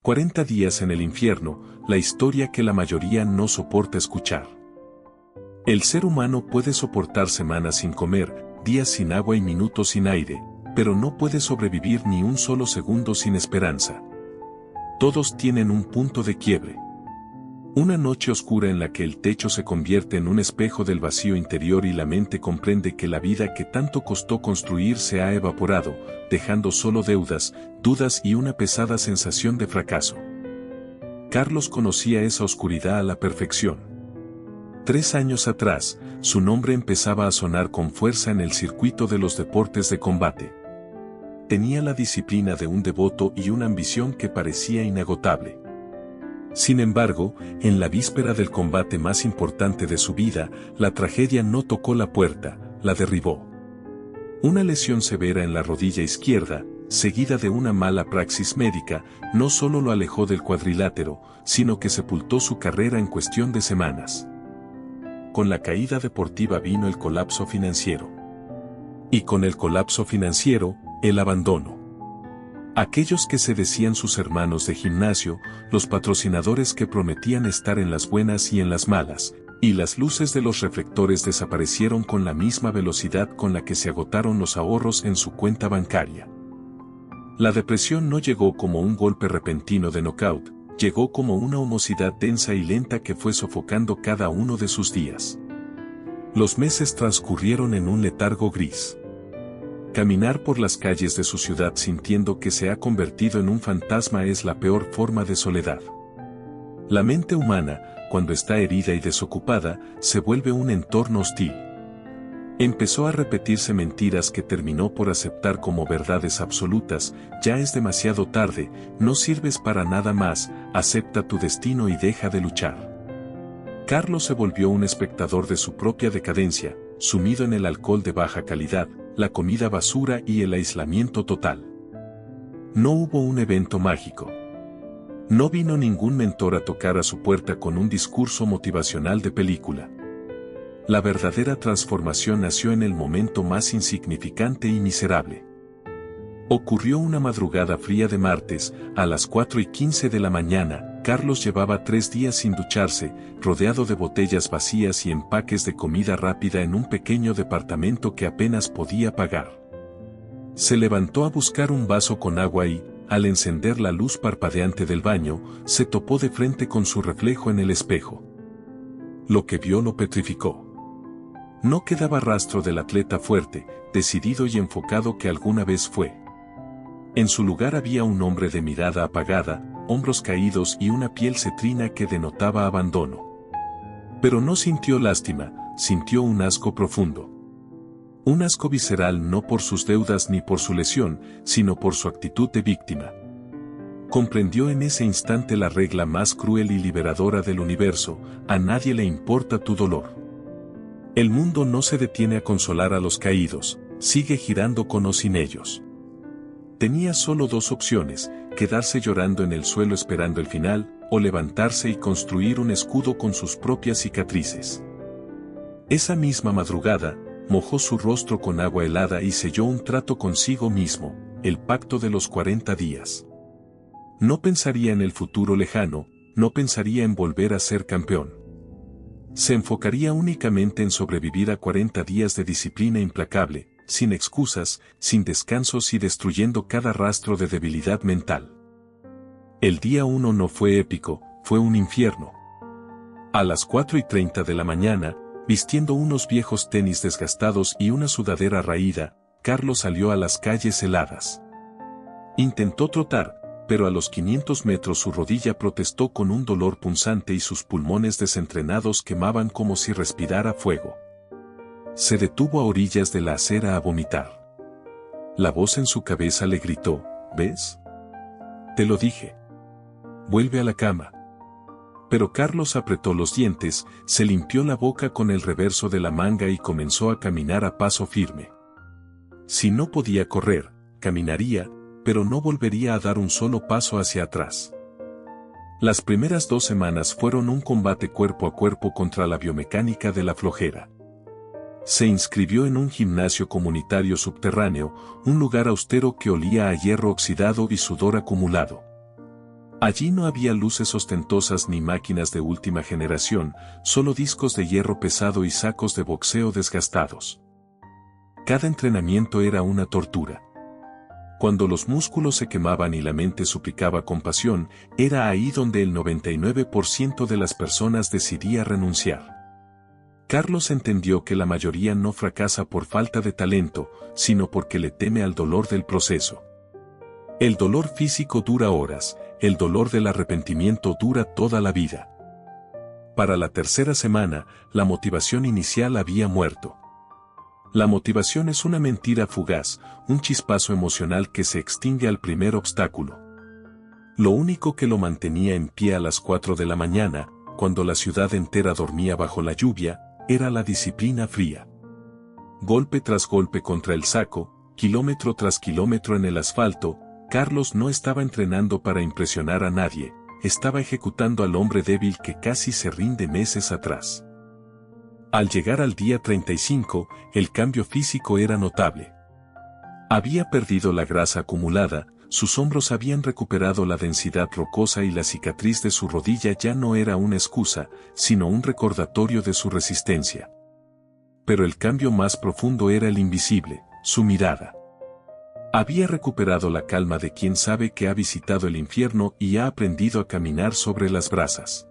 40 días en el infierno, la historia que la mayoría no soporta escuchar. El ser humano puede soportar semanas sin comer, días sin agua y minutos sin aire, pero no puede sobrevivir ni un solo segundo sin esperanza. Todos tienen un punto de quiebre. Una noche oscura en la que el techo se convierte en un espejo del vacío interior y la mente comprende que la vida que tanto costó construir se ha evaporado, dejando solo deudas, dudas y una pesada sensación de fracaso. Carlos conocía esa oscuridad a la perfección. 3 años atrás, su nombre empezaba a sonar con fuerza en el circuito de los deportes de combate. Tenía la disciplina de un devoto y una ambición que parecía inagotable. Sin embargo, en la víspera del combate más importante de su vida, la tragedia no tocó la puerta, la derribó. Una lesión severa en la rodilla izquierda, seguida de una mala praxis médica, no solo lo alejó del cuadrilátero, sino que sepultó su carrera en cuestión de semanas. Con la caída deportiva vino el colapso financiero. Y con el colapso financiero, el abandono. Aquellos que se decían sus hermanos de gimnasio, los patrocinadores que prometían estar en las buenas y en las malas, y las luces de los reflectores desaparecieron con la misma velocidad con la que se agotaron los ahorros en su cuenta bancaria. La depresión no llegó como un golpe repentino de knockout, llegó como una humosidad densa y lenta que fue sofocando cada uno de sus días. Los meses transcurrieron en un letargo gris. Caminar por las calles de su ciudad sintiendo que se ha convertido en un fantasma es la peor forma de soledad. La mente humana, cuando está herida y desocupada, se vuelve un entorno hostil. Empezó a repetirse mentiras que terminó por aceptar como verdades absolutas: ya es demasiado tarde, no sirves para nada más, acepta tu destino y deja de luchar. Carlos se volvió un espectador de su propia decadencia, sumido en el alcohol de baja calidad, la comida basura y el aislamiento total. No hubo un evento mágico. No vino ningún mentor a tocar a su puerta con un discurso motivacional de película. La verdadera transformación nació en el momento más insignificante y miserable. Ocurrió una madrugada fría de martes, a las 4:15 de la mañana. Carlos llevaba 3 días sin ducharse, rodeado de botellas vacías y empaques de comida rápida en un pequeño departamento que apenas podía pagar. Se levantó a buscar un vaso con agua y, al encender la luz parpadeante del baño, se topó de frente con su reflejo en el espejo. Lo que vio lo petrificó. No quedaba rastro del atleta fuerte, decidido y enfocado que alguna vez fue. En su lugar había un hombre de mirada apagada, hombros caídos y una piel cetrina que denotaba abandono. Pero no sintió lástima, sintió un asco profundo. Un asco visceral no por sus deudas ni por su lesión, sino por su actitud de víctima. Comprendió en ese instante la regla más cruel y liberadora del universo: a nadie le importa tu dolor. El mundo no se detiene a consolar a los caídos, sigue girando con o sin ellos. Tenía solo 2 opciones: quedarse llorando en el suelo esperando el final, o levantarse y construir un escudo con sus propias cicatrices. Esa misma madrugada, mojó su rostro con agua helada y selló un trato consigo mismo, el pacto de los 40 días. No pensaría en el futuro lejano, no pensaría en volver a ser campeón. Se enfocaría únicamente en sobrevivir a 40 días de disciplina implacable, sin excusas, sin descansos y destruyendo cada rastro de debilidad mental. El día 1 no fue épico, fue un infierno. A las 4:30 de la mañana, vistiendo unos viejos tenis desgastados y una sudadera raída, Carlos salió a las calles heladas. Intentó trotar, pero a los 500 metros su rodilla protestó con un dolor punzante y sus pulmones desentrenados quemaban como si respirara fuego. Se detuvo a orillas de la acera a vomitar. La voz en su cabeza le gritó: ¿ves? Te lo dije. Vuelve a la cama. Pero Carlos apretó los dientes, se limpió la boca con el reverso de la manga y comenzó a caminar a paso firme. Si no podía correr, caminaría, pero no volvería a dar un solo paso hacia atrás. Las primeras 2 semanas fueron un combate cuerpo a cuerpo contra la biomecánica de la flojera. Se inscribió en un gimnasio comunitario subterráneo, un lugar austero que olía a hierro oxidado y sudor acumulado. Allí no había luces ostentosas ni máquinas de última generación, solo discos de hierro pesado y sacos de boxeo desgastados. Cada entrenamiento era una tortura. Cuando los músculos se quemaban y la mente suplicaba compasión, era ahí donde el 99% de las personas decidía renunciar. Carlos entendió que la mayoría no fracasa por falta de talento, sino porque le teme al dolor del proceso. El dolor físico dura horas, el dolor del arrepentimiento dura toda la vida. Para la tercera semana, la motivación inicial había muerto. La motivación es una mentira fugaz, un chispazo emocional que se extingue al primer obstáculo. Lo único que lo mantenía en pie a las 4 de la mañana, cuando la ciudad entera dormía bajo la lluvia, era la disciplina fría. Golpe tras golpe contra el saco, kilómetro tras kilómetro en el asfalto, Carlos no estaba entrenando para impresionar a nadie, estaba ejecutando al hombre débil que casi se rinde meses atrás. Al llegar al día 35, el cambio físico era notable. Había perdido la grasa acumulada, sus hombros habían recuperado la densidad rocosa y la cicatriz de su rodilla ya no era una excusa, sino un recordatorio de su resistencia. Pero el cambio más profundo era el invisible, su mirada. Había recuperado la calma de quien sabe que ha visitado el infierno y ha aprendido a caminar sobre las brasas.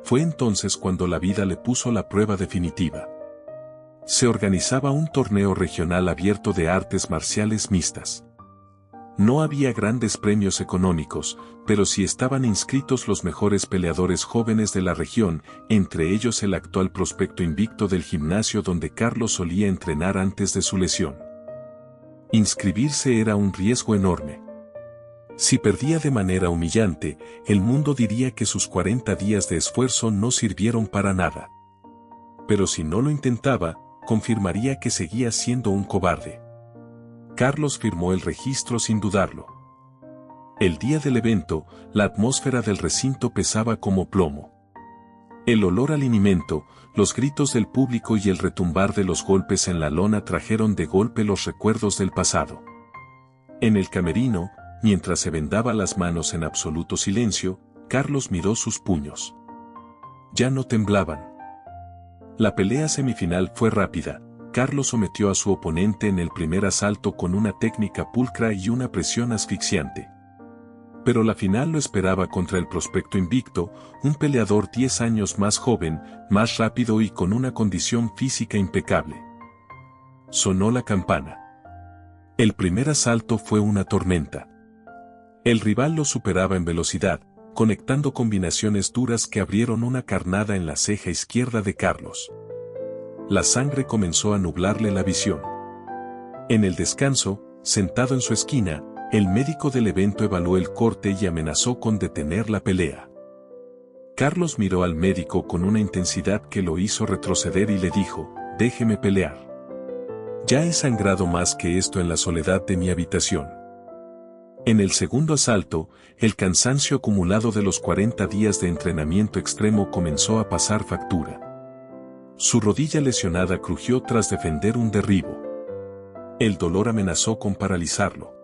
Fue entonces cuando la vida le puso la prueba definitiva. Se organizaba un torneo regional abierto de artes marciales mixtas. No había grandes premios económicos, pero sí estaban inscritos los mejores peleadores jóvenes de la región, entre ellos el actual prospecto invicto del gimnasio donde Carlos solía entrenar antes de su lesión. Inscribirse era un riesgo enorme. Si perdía de manera humillante, el mundo diría que sus 40 días de esfuerzo no sirvieron para nada. Pero si no lo intentaba, confirmaría que seguía siendo un cobarde. Carlos firmó el registro sin dudarlo. El día del evento, la atmósfera del recinto pesaba como plomo. El olor al alimento, los gritos del público y el retumbar de los golpes en la lona trajeron de golpe los recuerdos del pasado. En el camerino, mientras se vendaba las manos en absoluto silencio, Carlos miró sus puños. Ya no temblaban. La pelea semifinal fue rápida. Carlos sometió a su oponente en el primer asalto con una técnica pulcra y una presión asfixiante. Pero la final lo esperaba contra el prospecto invicto, un peleador 10 años más joven, más rápido y con una condición física impecable. Sonó la campana. El primer asalto fue una tormenta. El rival lo superaba en velocidad, conectando combinaciones duras que abrieron una carnada en la ceja izquierda de Carlos. La sangre comenzó a nublarle la visión. En el descanso, sentado en su esquina, el médico del evento evaluó el corte y amenazó con detener la pelea. Carlos miró al médico con una intensidad que lo hizo retroceder y le dijo, «Déjeme pelear. Ya he sangrado más que esto en la soledad de mi habitación». En el segundo asalto, el cansancio acumulado de los 40 días de entrenamiento extremo comenzó a pasar factura. Su rodilla lesionada crujió tras defender un derribo. El dolor amenazó con paralizarlo.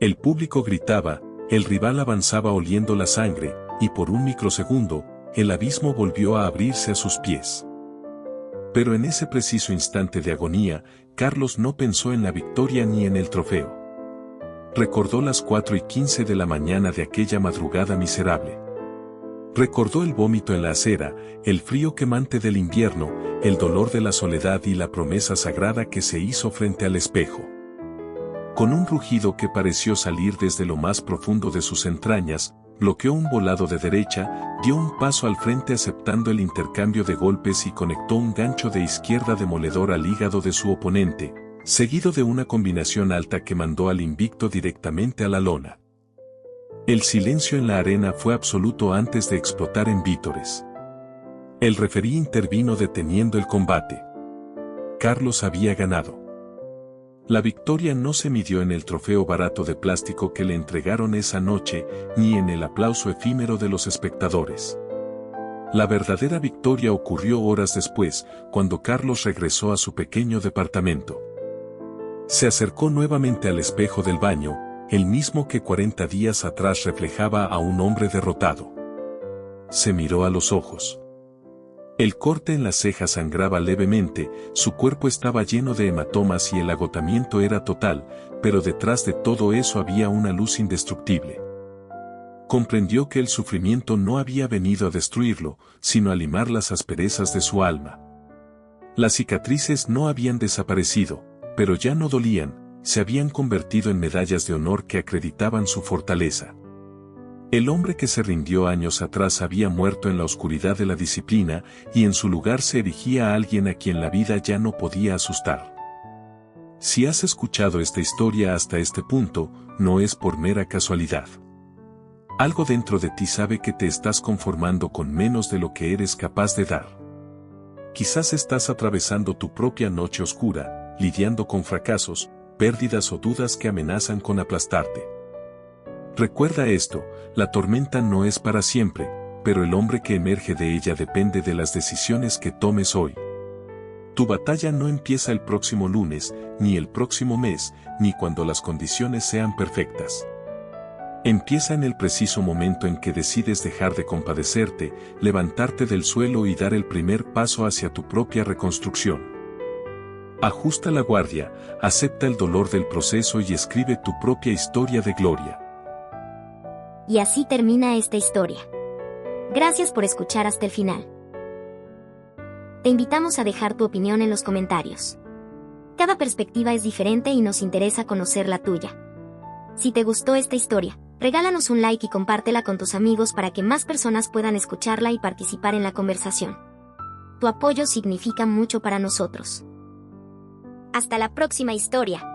El público gritaba, el rival avanzaba oliendo la sangre, y por un microsegundo, el abismo volvió a abrirse a sus pies. Pero en ese preciso instante de agonía, Carlos no pensó en la victoria ni en el trofeo. Recordó las 4:15 de la mañana de aquella madrugada miserable. Recordó el vómito en la acera, el frío quemante del invierno, el dolor de la soledad y la promesa sagrada que se hizo frente al espejo. Con un rugido que pareció salir desde lo más profundo de sus entrañas, bloqueó un volado de derecha, dio un paso al frente aceptando el intercambio de golpes y conectó un gancho de izquierda demoledor al hígado de su oponente, seguido de una combinación alta que mandó al invicto directamente a la lona. El silencio en la arena fue absoluto antes de explotar en vítores. El referí intervino deteniendo el combate. Carlos había ganado. La victoria no se midió en el trofeo barato de plástico que le entregaron esa noche, ni en el aplauso efímero de los espectadores. La verdadera victoria ocurrió horas después, cuando Carlos regresó a su pequeño departamento. Se acercó nuevamente al espejo del baño, el mismo que 40 días atrás reflejaba a un hombre derrotado. Se miró a los ojos. El corte en la ceja sangraba levemente, su cuerpo estaba lleno de hematomas y el agotamiento era total, pero detrás de todo eso había una luz indestructible. Comprendió que el sufrimiento no había venido a destruirlo, sino a limar las asperezas de su alma. Las cicatrices no habían desaparecido, pero ya no dolían, se habían convertido en medallas de honor que acreditaban su fortaleza. El hombre que se rindió años atrás había muerto en la oscuridad de la disciplina, y en su lugar se erigía a alguien a quien la vida ya no podía asustar. Si has escuchado esta historia hasta este punto, no es por mera casualidad. Algo dentro de ti sabe que te estás conformando con menos de lo que eres capaz de dar. Quizás estás atravesando tu propia noche oscura, lidiando con fracasos, pérdidas o dudas que amenazan con aplastarte. Recuerda esto, la tormenta no es para siempre, pero el hombre que emerge de ella depende de las decisiones que tomes hoy. Tu batalla no empieza el próximo lunes, ni el próximo mes, ni cuando las condiciones sean perfectas. Empieza en el preciso momento en que decides dejar de compadecerte, levantarte del suelo y dar el primer paso hacia tu propia reconstrucción. Ajusta la guardia, acepta el dolor del proceso y escribe tu propia historia de gloria. Y así termina esta historia. Gracias por escuchar hasta el final. Te invitamos a dejar tu opinión en los comentarios. Cada perspectiva es diferente y nos interesa conocer la tuya. Si te gustó esta historia, regálanos un like y compártela con tus amigos para que más personas puedan escucharla y participar en la conversación. Tu apoyo significa mucho para nosotros. Hasta la próxima historia.